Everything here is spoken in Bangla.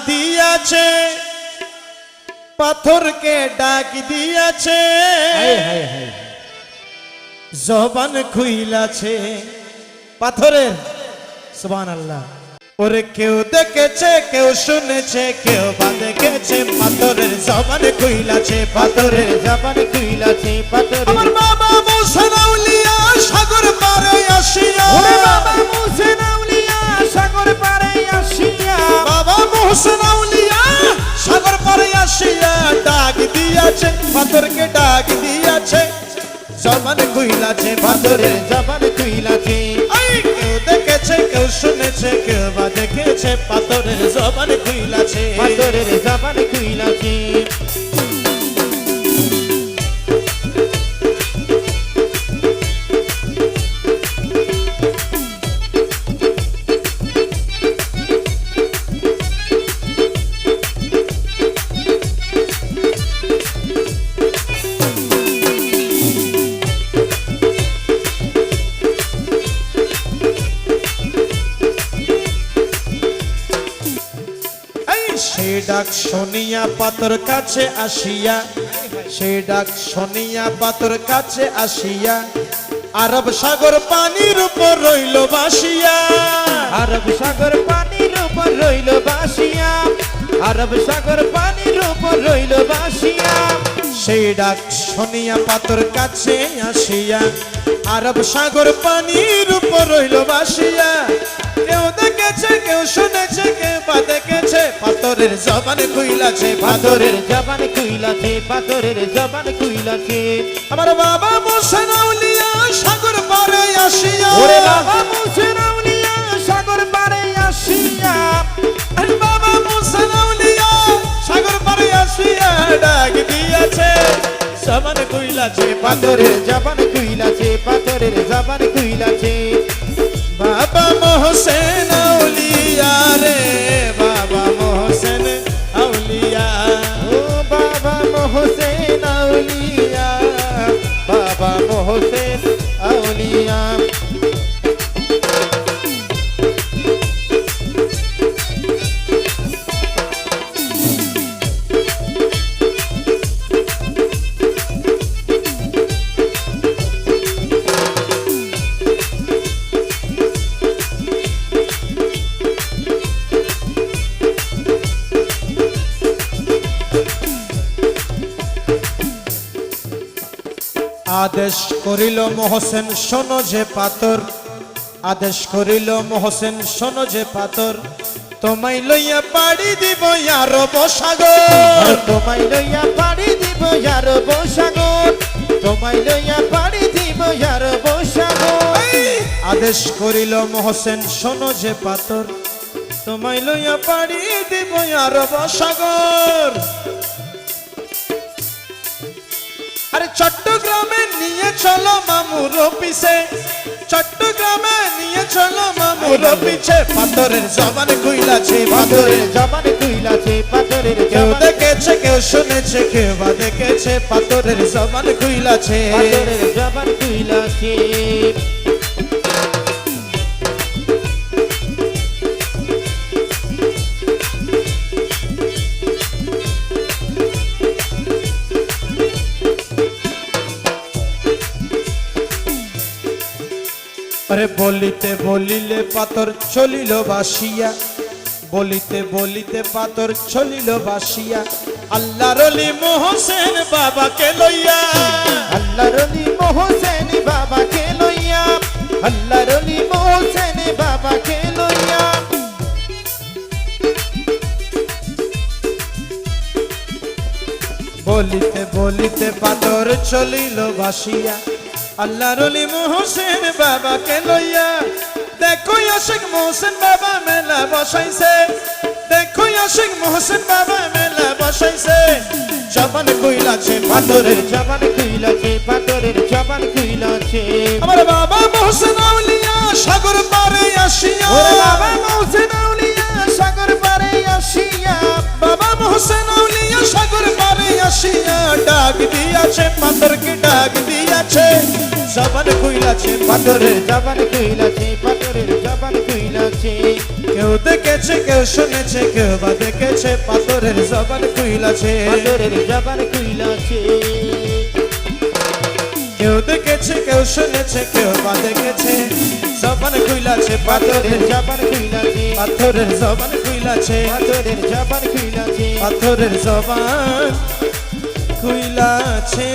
দিয়াছে, পাথরকে ডাক দিয়াছে, জবান খুইলাছে পাথরের। সুবহানাল্লাহ। ওরে কেউ দেখেছে, কেউ শুনেছে, কেউ বা দেখেছে, পাথরের জবান খুইলাছে, পাথরের জবান খুইলাছে, পাথরের। আমার বাবা মুসা আউলিয়া সাগর পারে আসিয়া, ওরে বাবা মুসা আউলিয়া সাগর পারে আসিয়া, বাবা মুসা আউলিয়া সাগর পারে আসিয়া ডাক দিয়াছে, পাথরকে ডাক দিয়াছে, জবান খুইলাছে, পাথরের জবান খুইলাছে। কেউ দেখেছে, কেউ শুনেছে, কেউ বা দেখেছে, পাথরের জবান খুইলাছে, পাথরের জবান খুইলাছে। সে ডাক শুনিয়া পাথর কাছে আসিয়া, সে ডাক শুনিয়া পাথর কাছে আসিয়া, আরব সাগর পানির উপর রইল বাসিয়া, আরব সাগর পানির উপর রইল বাসিয়া, আরব সাগর পানির উপর রইল বাসিয়া। সেই ডাক শুনিয়া পাথর কাছে আসিয়া, আরব সাগর পানির উপর রইল বাসিয়া। কেউ দেখেছে, কেউ শুনেছে, কেউ বা দেখেছে, পাথরের জবান খুইলাছে, পাথরের জবান খুইলাছে, পাথরের জবান খুইলাছে। আমার বাবা মুসা আউলিয়া সাগর পারে আসিয়া, ওরে বাবা মুসা আউলিয়া সাগর পারে আসিয়া, আরে বাবা মুসা আউলিয়া সাগর পারে আসিয়া ডাক দিয়েছে, জবান খুইলাছে, পাথরের জবান খুইলাছে, পাথরের জবান খুইলাছে। বাবা মোহসেন আউলিয়া রে, বাবা মোহসেন আউলিয়া, ও বাবা মোহসেন আউলিয়া, বাবা মোহসেন আউলিয়া। আদেশ করিল মহসেন শোনো যে পাথর, আদেশ করিল মহসেন শোনো যে পাথর, তোমায় লইয়া পাড়ি দিব আরব সাগর, তোমায় লইয়া পাড়ি দিব আরব সাগর, তোমায় লইয়া পাড়ি দিব আরব সাগর। আদেশ করিল মহসেন শোনো যে পাথর, তোমায় লইয়া পাড়ি দিব আরব সাগর। আরে চট্টগ্রামে নিয়ে চলো মামুর পিছে, চট্টগ্রামে নিয়ে চলো মামুর পিছে, পাথরের জবান খুইলাছে, পাথরের জবান খুইলাছে, পাথরের। কেউ দেখেছে, কেউ শুনেছে, কেউ বা দেখেছে, পাথরের জবান খুইলাছে, পাথরের জবান খুইলাছে। আরে বলিতে বলিলে পাথর চলিল বাসিয়া, বলিতে বলিতে পাথর চলিল বাসিয়া, আল্লাহর ওলি মোহসেন বাবাকে লইয়া, আল্লাহর ওলি মোহসেন বাবাকে লইয়া, আল্লাহর ওলি মোহসেন বাবাকে লইয়া। বলিতে বলিতে পাথর চলিল বাসিয়া, আল্লাহর ওলি মোহসেন বাবাকে লইয়া। দেখো আশিক মোহসেন বাবা মেলা বসাইছে, দেখো আশিক মোহসেন বাবা মেলা বসাইছে, জবান খুইলাছে, পাথরের জবান খুইলাছে, পাথরের জবান খুইলাছে। আমার বাবা মোহসেন আউলিয়া সাগর পারে আসিয়া, ওরে বাবা মোহসেন আউলিয়া সাগর পারে আসিয়া, বাবা মোহসেন আউলিয়া সাগর পারে আসিয়া ডাক দিয়াছে, পাথরকে ডাক দিয়াছে, জবান খুইলাছে, পাথরের জবান খুইলাছে, পাথরের জবান খুইলাছে। কেউ দেখেছে কেউ শুনেছে কেউ বা দেখেছে পাথরের জবান খুইলাছে পাথরের জবান খুইলাছে কেউ দেখেছে কেউ শুনেছে কেউ বা দেখেছে জবান খুইলাছে পাথরের পাথরের জবান খুইলাছে পাথরের জবান খুইলাছে পাথরের জবান খুইলাছে পাথরের জবান খুইলাছে